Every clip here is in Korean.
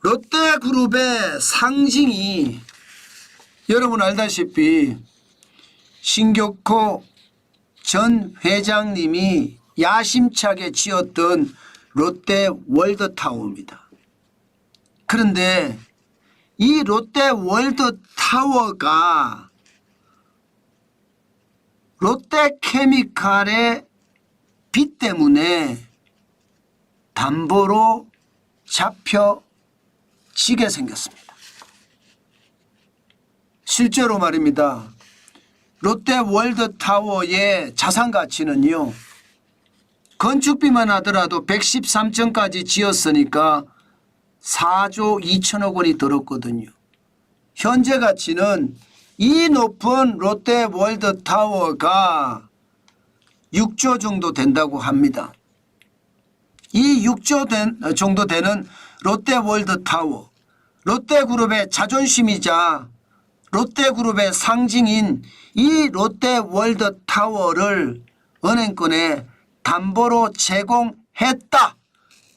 롯데그룹의 상징이 여러분 알다시피 신격호 전 회장님이 야심차게 지었던 롯데월드타워입니다. 그런데 이 롯데월드타워가 롯데케미칼의 빚 때문에 담보로 잡혀지게 생겼습니다. 실제로 말입니다. 롯데월드타워의 자산가치는요, 건축비만 하더라도 113층까지 지었으니까 4조 2천억 원이 들었거든요. 현재 가치는 이 높은 롯데월드타워가 6조 정도 된다고 합니다. 이 6조 정도 되는 롯데월드타워, 롯데그룹의 자존심이자 롯데그룹의 상징인 이 롯데월드타워를 은행권에 담보로 제공했다,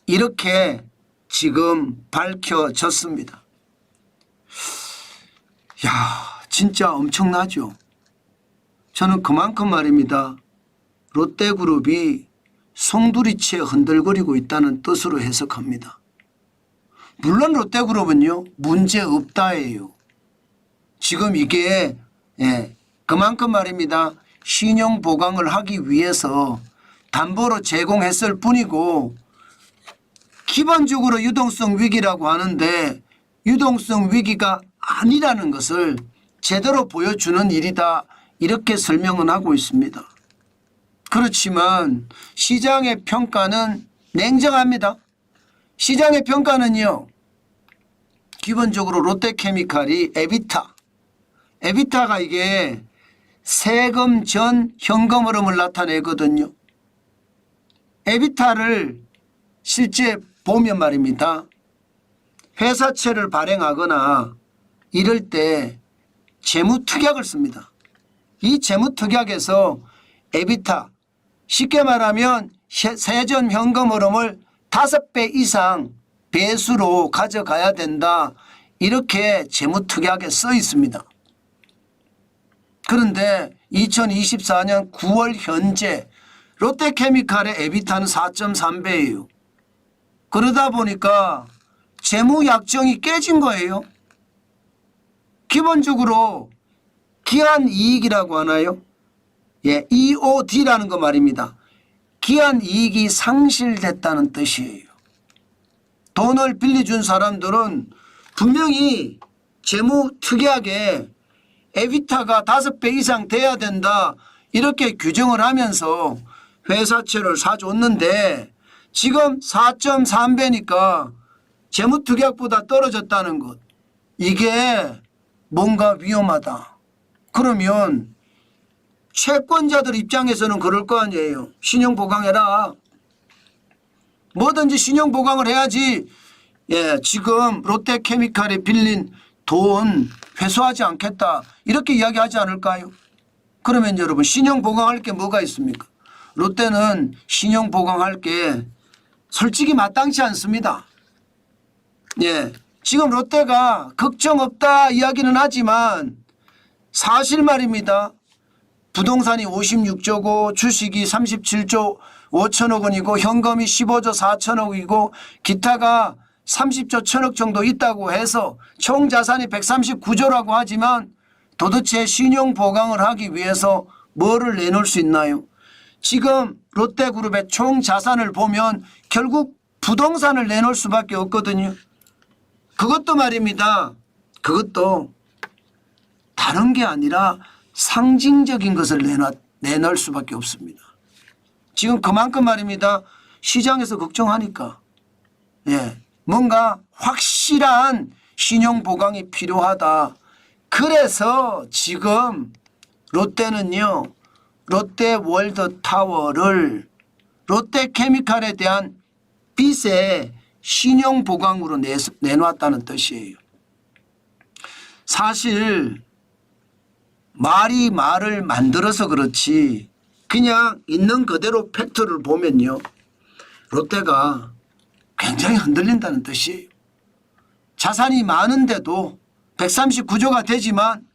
이렇게 지금 밝혀졌습니다. 야, 진짜 엄청나죠. 저는 그만큼 말입니다, 롯데그룹이 송두리째 흔들거리고 있다는 뜻으로 해석합니다. 물론 롯데그룹은요, 문제없다예요. 지금 이게 그만큼 말입니다, 신용보강을 하기 위해서 담보로 제공했을 뿐이고, 기본적으로 유동성 위기라고 하는데 유동성 위기가 아니라는 것을 제대로 보여주는 일이다, 이렇게 설명은 하고 있습니다. 그렇지만 시장의 평가는 냉정합니다. 시장의 평가는요, 기본적으로 롯데케미칼이 에비타가 이게 세금 전 현금 흐름을 나타내거든요. 에비타를 실제 보면 말입니다, 회사채를 발행하거나 이럴 때 재무특약을 씁니다. 이 재무특약에서 에비타, 쉽게 말하면 세전 현금 흐름을 5배 이상 배수로 가져가야 된다, 이렇게 재무특약에 써 있습니다. 그런데 2024년 9월 현재 롯데케미칼의 에비타는 4.3배예요. 그러다 보니까 재무약정이 깨진 거예요. 기본적으로 기한이익이라고 하나요? EOD라는 거 말입니다. 기한이익이 상실됐다는 뜻이에요. 돈을 빌려준 사람들은 분명히 재무특약에 에비타가 5배 이상 돼야 된다, 이렇게 규정을 하면서 회사채를 사줬는데 지금 4.3배니까 재무특약보다 떨어졌다는 것, 이게 뭔가 위험하다. 그러면 채권자들 입장에서는 그럴 거 아니에요. 신용보강해라. 뭐든지 신용보강을 해야지 지금 롯데케미칼에 빌린 돈 회수하지 않겠다, 이렇게 이야기하지 않을까요? 그러면 여러분, 신용보강할 게 뭐가 있습니까? 롯데는 신용보강할 게 솔직히 마땅치 않습니다. 지금 롯데가 걱정 없다 이야기는 하지만 사실 말입니다, 부동산이 56조고 주식이 37조 5천억 원이고 현금이 15조 4천억이고 기타가 30조 1천억 정도 있다고 해서 총 자산이 139조라고 하지만 도대체 신용보강을 하기 위해서 뭐를 내놓을 수 있나요? 지금 롯데그룹의 총 자산을 보면 결국 부동산을 내놓을 수밖에 없거든요. 그것도 말입니다, 그것도 다른 게 아니라 상징적인 것을 내놓을 수밖에 없습니다. 지금 그만큼 말입니다, 시장에서 걱정하니까 뭔가 확실한 신용보강이 필요하다. 그래서 지금 롯데는요, 롯데월드타워를 롯데케미칼에 대한 빚의 신용보강으로 내놓았다는 뜻이에요. 사실 말이 말을 만들어서 그렇지 그냥 있는 그대로 팩트를 보면요, 롯데가 굉장히 흔들린다는 뜻이에요. 자산이 많은데도 139조가 되지만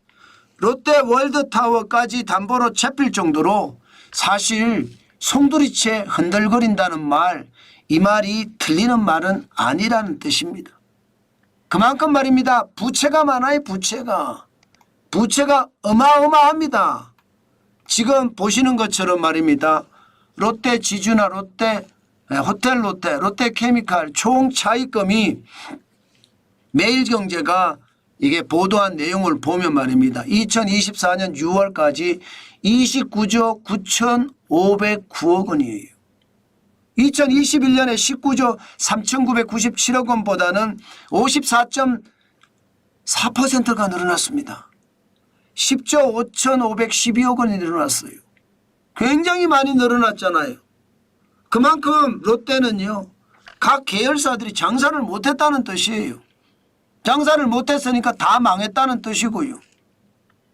롯데 월드타워까지 담보로 잡힐 정도로 사실 송두리째 흔들거린다는 말, 이 말이 틀리는 말은 아니라는 뜻입니다. 그만큼 말입니다. 부채가 많아요. 부채가 어마어마합니다. 지금 보시는 것처럼 말입니다. 롯데 지주나 롯데 호텔 롯데 케미칼 총 차입금이 매일경제가 이게 보도한 내용을 보면 말입니다. 2024년 6월까지 29조 9,509억 원이에요. 2021년에 19조 3,997억 원보다는 54.4%가 늘어났습니다. 10조 5,512억 원이 늘어났어요. 굉장히 많이 늘어났잖아요. 그만큼 롯데는요, 각 계열사들이 장사를 못했다는 뜻이에요. 장사를 못했으니까 다 망했다는 뜻이고요.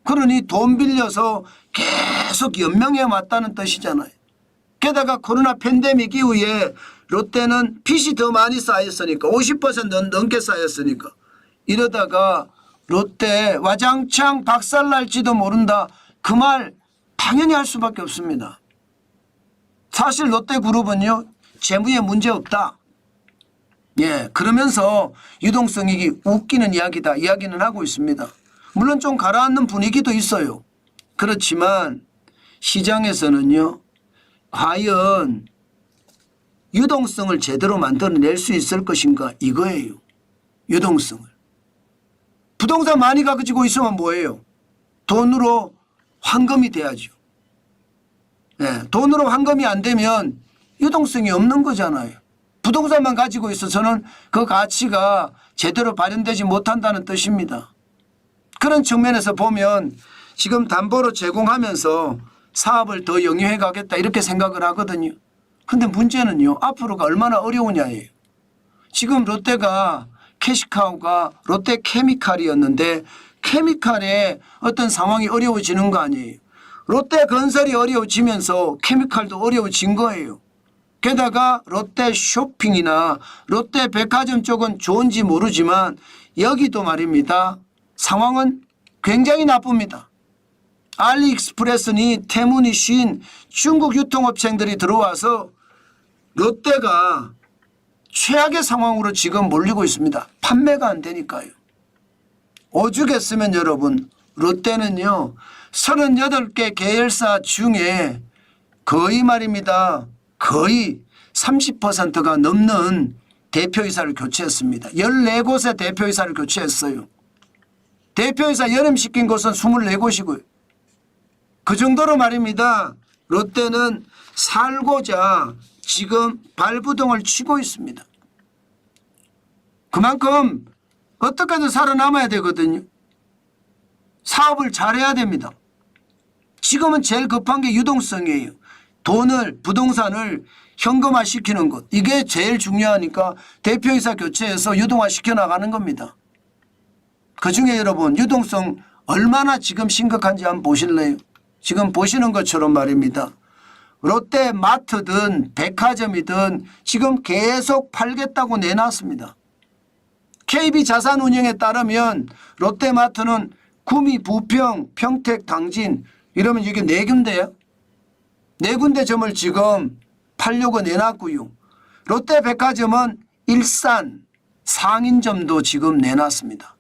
그러니 돈 빌려서 계속 연명해 왔다는 뜻이잖아요. 게다가 코로나 팬데믹 이후에 롯데는 빚이 더 많이 쌓였으니까 50% 넘게 쌓였으니까 이러다가 롯데 와장창 박살날지도 모른다. 그 말 당연히 할 수밖에 없습니다. 사실 롯데그룹은요, 재무에 문제 없다. 예, 그러면서 유동성이 웃기는 이야기다 이야기는 하고 있습니다. 물론 좀 가라앉는 분위기도 있어요. 그렇지만 시장에서는요, 과연 유동성을 제대로 만들어낼 수 있을 것인가 이거예요. 유동성을. 부동산 많이 가지고 있으면 뭐예요? 돈으로 환금이 돼야죠. 예, 돈으로 환금이 안 되면 유동성이 없는 거잖아요. 부동산만 가지고 있어서는 그 가치가 제대로 발현되지 못한다는 뜻입니다. 그런 측면에서 보면 지금 담보로 제공하면서 사업을 더 영위해 가겠다 이렇게 생각을 하거든요. 그런데 문제는요, 앞으로가 얼마나 어려우냐예요. 지금 롯데가 캐시카우가 롯데케미칼이었는데 케미칼의 어떤 상황이 어려워지는 거 아니에요. 롯데건설이 어려워지면서 케미칼도 어려워진 거예요. 게다가 롯데쇼핑이나 롯데백화점 쪽은 좋은지 모르지만 여기도 말입니다. 상황은 굉장히 나쁩니다. 알리익스프레스니 테문이 쉰 중국 유통업체들이 들어와서 롯데가 최악의 상황으로 지금 몰리고 있습니다. 판매가 안 되니까요. 오죽했으면 여러분, 롯데는요 38개 계열사 중에 거의 말입니다. 거의 30%가 넘는 대표이사를 교체했습니다. 14곳의 대표이사를 교체했어요. 대표이사 연임시킨 곳은 24곳이고요. 그 정도로 말입니다. 롯데는 살고자 지금 발부동을 치고 있습니다. 그만큼 어떻게든 살아남아야 되거든요. 사업을 잘해야 됩니다. 지금은 제일 급한 게 유동성이에요. 돈을 부동산을 현금화시키는 것. 이게 제일 중요하니까 대표이사 교체해서 유동화시켜 나가는 겁니다. 그중에 여러분 유동성 얼마나 지금 심각한지 한번 보실래요? 지금 보시는 것처럼 말입니다. 롯데마트든 백화점이든 지금 계속 팔겠다고 내놨습니다. KB자산운용에 따르면 롯데마트는 구미, 부평, 평택, 당진 이러면 이게 4군데예요. 4군데 점을 지금 팔려고 내놨고요. 롯데백화점은 일산, 상인점도 지금 내놨습니다.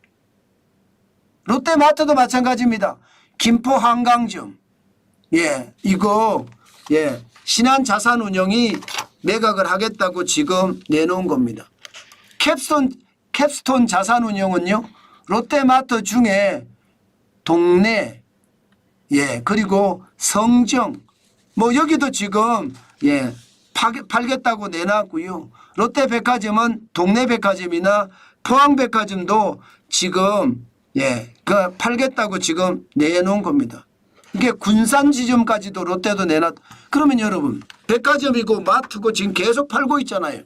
롯데마트도 마찬가지입니다. 김포 한강점. 예, 이거 신한자산운용이 매각을 하겠다고 지금 내놓은 겁니다. 캡스톤 자산운용은요. 롯데마트 중에 동네 그리고 성정 여기도 지금 팔겠다고 내놨고요. 롯데백화점은 동네백화점이나 포항백화점도 지금 팔겠다고 지금 내놓은 겁니다. 이게 군산 지점까지도 롯데도 내놨. 그러면 여러분 백화점이고 마트고 지금 계속 팔고 있잖아요.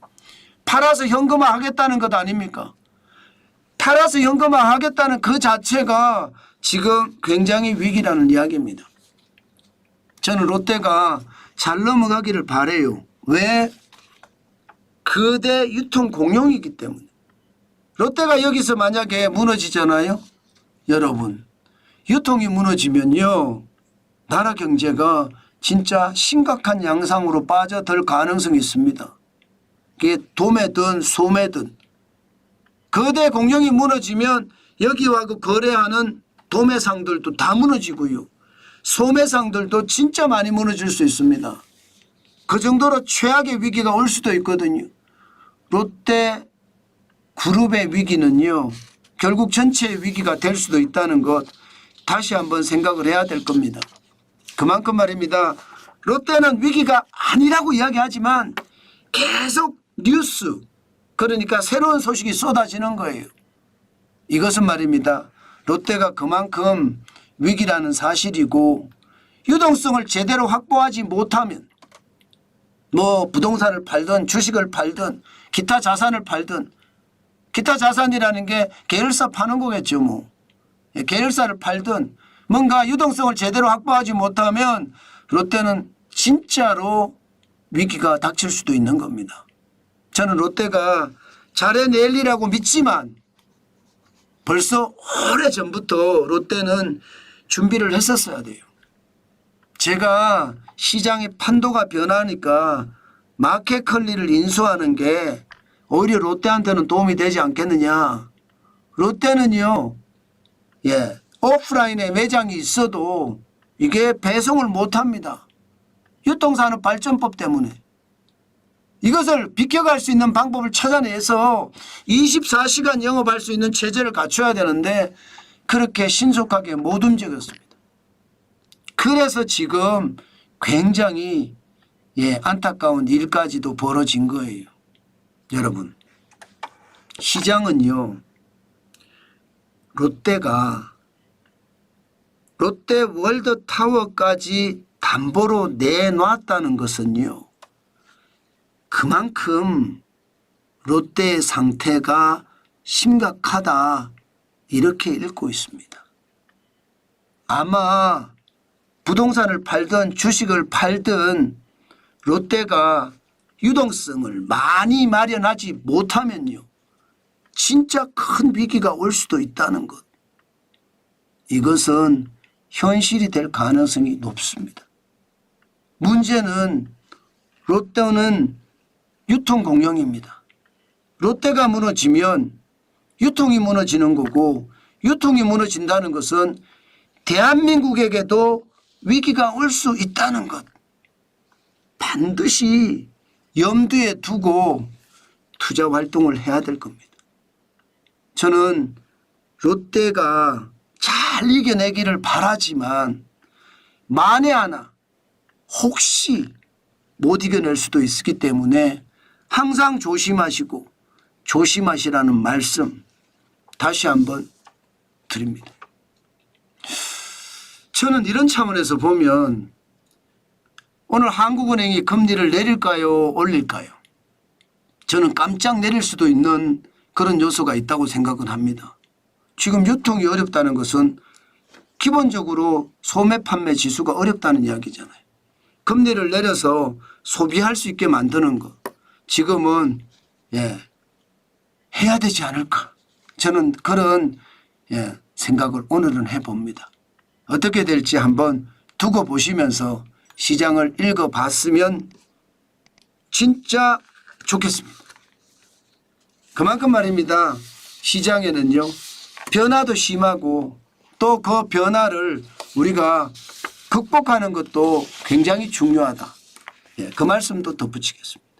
팔아서 현금화 하겠다는 것 아닙니까? 팔아서 현금화 하겠다는 그 자체가 지금 굉장히 위기라는 이야기입니다. 저는 롯데가 잘 넘어가기를 바라요. 왜? 거대 유통 공룡이기 때문에. 롯데가 여기서 만약에 무너지잖아요. 여러분, 유통이 무너지면요, 나라 경제가 진짜 심각한 양상으로 빠져들 가능성이 있습니다. 그게 도매든 소매든 거대 공룡이 무너지면 여기와 그 거래하는 도매상들도 다 무너지고요. 소매상들도 진짜 많이 무너질 수 있습니다. 그 정도로 최악의 위기가 올 수도 있거든요. 롯데 그룹의 위기는요, 결국 전체의 위기가 될 수도 있다는 것 다시 한번 생각을 해야 될 겁니다. 그만큼 말입니다. 롯데는 위기가 아니라고 이야기하지만 계속 뉴스, 그러니까 새로운 소식이 쏟아지는 거예요. 이것은 말입니다. 롯데가 그만큼 위기라는 사실이고, 유동성을 제대로 확보하지 못하면 뭐 부동산을 팔든 주식을 팔든 기타 자산을 팔든, 기타 자산이라는 게 계열사 파는 거겠죠. 뭐 계열사를 팔든 뭔가 유동성을 제대로 확보하지 못하면 롯데는 진짜로 위기가 닥칠 수도 있는 겁니다. 저는 롯데가 잘해낼리라고 믿지만 벌써 오래전부터 롯데는 준비를 했었어야 돼요. 제가 시장의 판도가 변하니까 마켓컬리를 인수하는 게 오히려 롯데한테는 도움이 되지 않겠느냐. 롯데는요, 오프라인에 매장이 있어도 이게 배송을 못합니다. 유통산업 발전법 때문에. 이것을 비켜갈 수 있는 방법을 찾아내서 24시간 영업할 수 있는 체제를 갖춰야 되는데 그렇게 신속하게 못 움직였습니다. 그래서 지금 굉장히 안타까운 일까지도 벌어진 거예요. 여러분, 시장은요, 롯데가 롯데 월드타워까지 담보로 내놨다는 것은요, 그만큼 롯데의 상태가 심각하다, 이렇게 읽고 있습니다. 아마 부동산을 팔든 주식을 팔든 롯데가 유동성을 많이 마련하지 못하면요, 진짜 큰 위기가 올 수도 있다는 것. 이것은 현실이 될 가능성이 높습니다. 문제는 롯데는 유통공룡입니다. 롯데가 무너지면 유통이 무너지는 거고, 유통이 무너진다는 것은 대한민국에게도 위기가 올 수 있다는 것. 반드시 염두에 두고 투자 활동을 해야 될 겁니다. 저는 롯데가 잘 이겨내기를 바라지만 만에 하나 혹시 못 이겨낼 수도 있기 때문에 항상 조심하시고 조심하시라는 말씀 다시 한번 드립니다. 저는 이런 차원에서 보면 오늘 한국은행이 금리를 내릴까요, 올릴까요? 저는 깜짝 내릴 수도 있는 그런 요소가 있다고 생각은 합니다. 지금 유통이 어렵다는 것은 기본적으로 소매 판매 지수가 어렵다는 이야기잖아요. 금리를 내려서 소비할 수 있게 만드는 것, 지금은 해야 되지 않을까. 저는 그런 생각을 오늘은 해봅니다. 어떻게 될지 한번 두고 보시면서 시장을 읽어봤으면 진짜 좋겠습니다. 그만큼 말입니다. 시장에는요, 변화도 심하고 또 그 변화를 우리가 극복하는 것도 굉장히 중요하다. 그 말씀도 덧붙이겠습니다.